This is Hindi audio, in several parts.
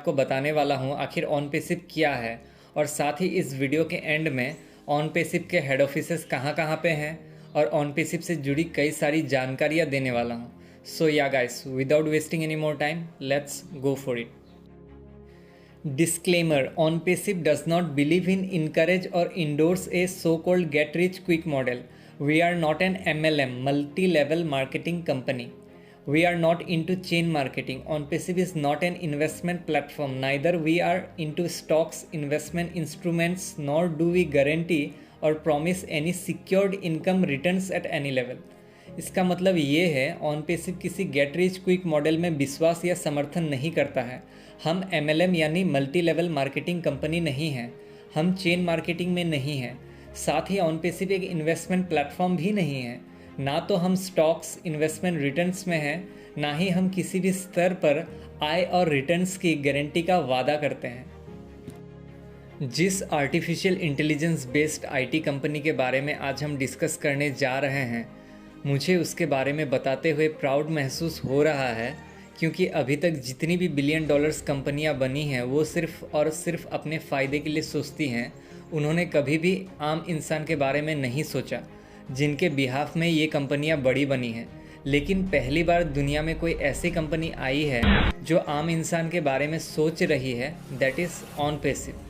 आपको बताने वाला हूँ आखिर ऑनपेसिव क्या है, और साथ ही इस वीडियो के एंड में ऑनपेसिव के हेड ऑफिसेस कहाँ कहाँ पे हैं और ऑनपेसिव से जुड़ी कई सारी जानकारियाँ देने वाला हूँ। सो या guys, without wasting any more time, let's go for it. Disclaimer: OnPassive does not believe in, encourage or endorse a so-called get-rich-quick model. We are not an MLM, multi-level marketing company. We are not into chain marketing. OnPassive is not an investment platform. Neither we are into stocks, investment instruments, nor do we guarantee or promise any secured income returns at any level. इसका मतलब ये है, ऑनपेसिव किसी गेट रिच क्विक मॉडल में विश्वास या समर्थन नहीं करता है। हम MLM यानी मल्टी लेवल मार्केटिंग कंपनी नहीं हैं। हम चेन मार्केटिंग में नहीं हैं। साथ ही ऑनपेसिव एक इन्वेस्टमेंट प्लेटफॉर्म भी नहीं है। ना तो हम स्टॉक्स, इन्वेस्टमेंट रिटर्न्स में हैं, ना ही हम किसी भी स्तर पर आय और रिटर्न्स की गारंटी का वादा करते हैं। जिस artificial intelligence based IT company के बारे में आज हम डिस्कस करने जा रहे हैं, मुझे उसके बारे में बताते हुए प्राउड महसूस हो रहा है, क्योंकि अभी तक जितनी भी बिलियन डॉलर्स कंपनियां बनी हैं वो सिर्फ और सिर्फ अपने फ़ायदे के लिए सोचती हैं। उन्होंने कभी भी आम इंसान के बारे में नहीं सोचा, जिनके बिहाफ में ये कंपनियां बड़ी बनी हैं। लेकिन पहली बार दुनिया में कोई ऐसी कंपनी आई है जो आम इंसान के बारे में सोच रही है, दैट इज़ ऑनपेसिव।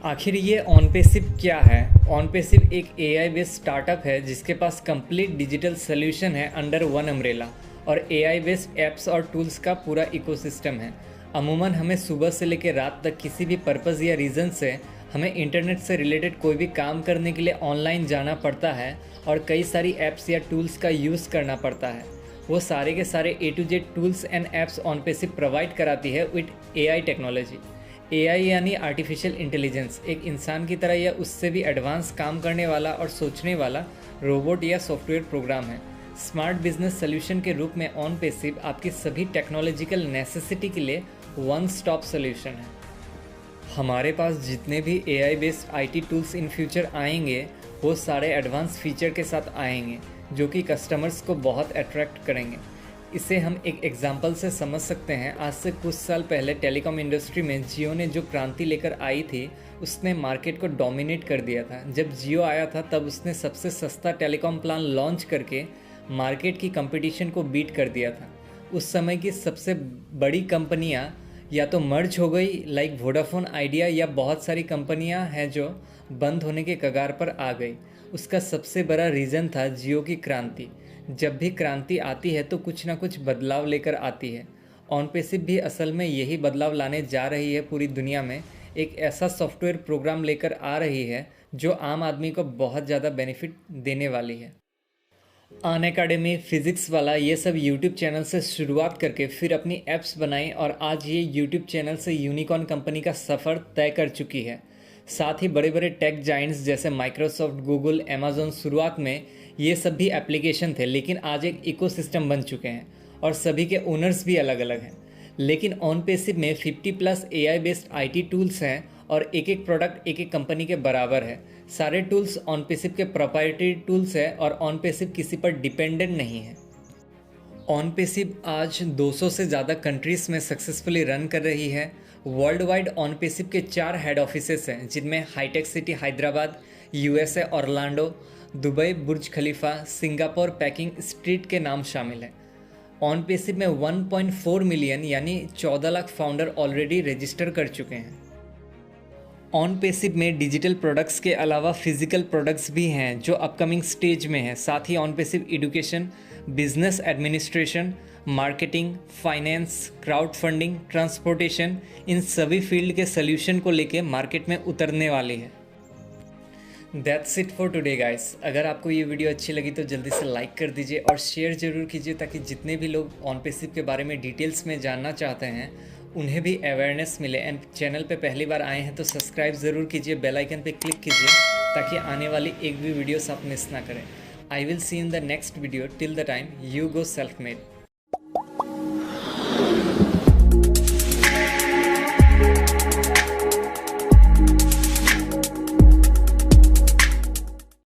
आखिर ये ऑनपेसिव क्या है? ऑनपेसिव एक AI बेस्ड स्टार्टअप है जिसके पास कंप्लीट डिजिटल सोल्यूशन है अंडर वन अम्ब्रेला, और AI बेस्ड ऐप्स और टूल्स का पूरा इकोसिस्टम है। अमूमन हमें सुबह से लेकर रात तक किसी भी पर्पज़ या रीज़न से हमें इंटरनेट से रिलेटेड कोई भी काम करने के लिए ऑनलाइन जाना पड़ता है और कई सारी ऐप्स या टूल्स का यूज़ करना पड़ता है। वो सारे के सारे A to Z tools and apps OnPassive provide कराती है विद AI टेक्नोलॉजी। AI यानी आर्टिफिशियल इंटेलिजेंस, एक इंसान की तरह या उससे भी एडवांस काम करने वाला और सोचने वाला रोबोट या सॉफ्टवेयर प्रोग्राम है। स्मार्ट बिजनेस सोल्यूशन के रूप में ऑनपेसिव आपकी सभी टेक्नोलॉजिकल नेसेसिटी के लिए वन स्टॉप सोल्यूशन है। हमारे पास जितने भी AI based IT tools in future आएंगे वो सारे एडवांस फीचर के साथ आएंगे जो कि कस्टमर्स को बहुत अट्रैक्ट करेंगे। इसे हम एक एग्जांपल से समझ सकते हैं। आज से कुछ साल पहले टेलीकॉम इंडस्ट्री में जियो ने जो क्रांति लेकर आई थी, उसने मार्केट को डोमिनेट कर दिया था। जब जियो आया था तब उसने सबसे सस्ता टेलीकॉम प्लान लॉन्च करके मार्केट की कंपटीशन को बीट कर दिया था। उस समय की सबसे बड़ी कंपनियां या तो मर्ज हो गई लाइक वोडाफोन, आइडिया, या बहुत सारी कंपनियां हैं जो बंद होने के कगार पर आ गई। उसका सबसे बड़ा रीज़न था जियो की क्रांति। जब भी क्रांति आती है तो कुछ ना कुछ बदलाव लेकर आती है। ऑनपेसिव भी असल में यही बदलाव लाने जा रही है। पूरी दुनिया में एक ऐसा सॉफ्टवेयर प्रोग्राम लेकर आ रही है जो आम आदमी को बहुत ज़्यादा बेनिफिट देने वाली है। अनअकैडमी, फिज़िक्स वाला, ये सब यूट्यूब चैनल से शुरुआत करके फिर अपनी ऐप्स बनाई और आज ये यूट्यूब चैनल से यूनिकॉर्न कंपनी का सफ़र तय कर चुकी है। साथ ही बड़े बड़े टेक जाइंट्स जैसे माइक्रोसॉफ्ट, गूगल, अमेज़न, शुरुआत में ये सब भी एप्लीकेशन थे, लेकिन आज एक इकोसिस्टम बन चुके हैं और सभी के ओनर्स भी अलग अलग हैं। लेकिन ऑनपेसिव में 50+ AI बेस्ड IT टूल्स हैं और एक एक प्रोडक्ट एक एक कंपनी के बराबर है। सारे टूल्स ऑनपेसिव के प्रोप्राइटरी टूल्स हैं और ऑनपेसिव किसी पर डिपेंडेंट नहीं है। ऑनपेसिव आज 200 से ज़्यादा कंट्रीज़ में सक्सेसफुली रन कर रही है। वर्ल्ड वाइड ऑनपेसिव के 4 हेड ऑफिसेस हैं, जिनमें हाईटेक City Hyderabad, USA Orlando, Dubai Burj Khalifa, Singapore Peking street के नाम शामिल हैं। ऑनपेसिव में 1.4 मिलियन यानी 14 लाख फाउंडर ऑलरेडी रजिस्टर कर चुके हैं। ऑनपेसिव में डिजिटल प्रोडक्ट्स के अलावा फिजिकल प्रोडक्ट्स भी हैं जो अपकमिंग स्टेज में हैं। साथ ही OnPassive education, business administration, marketing, finance, crowd funding, transportation, इन सभी फील्ड के सोल्यूशन को लेके मार्केट में उतरने वाली है। That's it for today guys. अगर आपको ये वीडियो अच्छी लगी तो जल्दी से लाइक कर दीजिए और शेयर ज़रूर कीजिए, ताकि जितने भी लोग ऑनपेसिव के बारे में डिटेल्स में जानना चाहते हैं उन्हें भी अवेयरनेस मिले। एंड चैनल पे पहली बार आए हैं तो सब्सक्राइब ज़रूर कीजिए, बेल आइकन पे क्लिक कीजिए ताकि आने वाली एक भी वीडियोस आप मिस ना करें। I will see in the next video. Till the time, you go self made.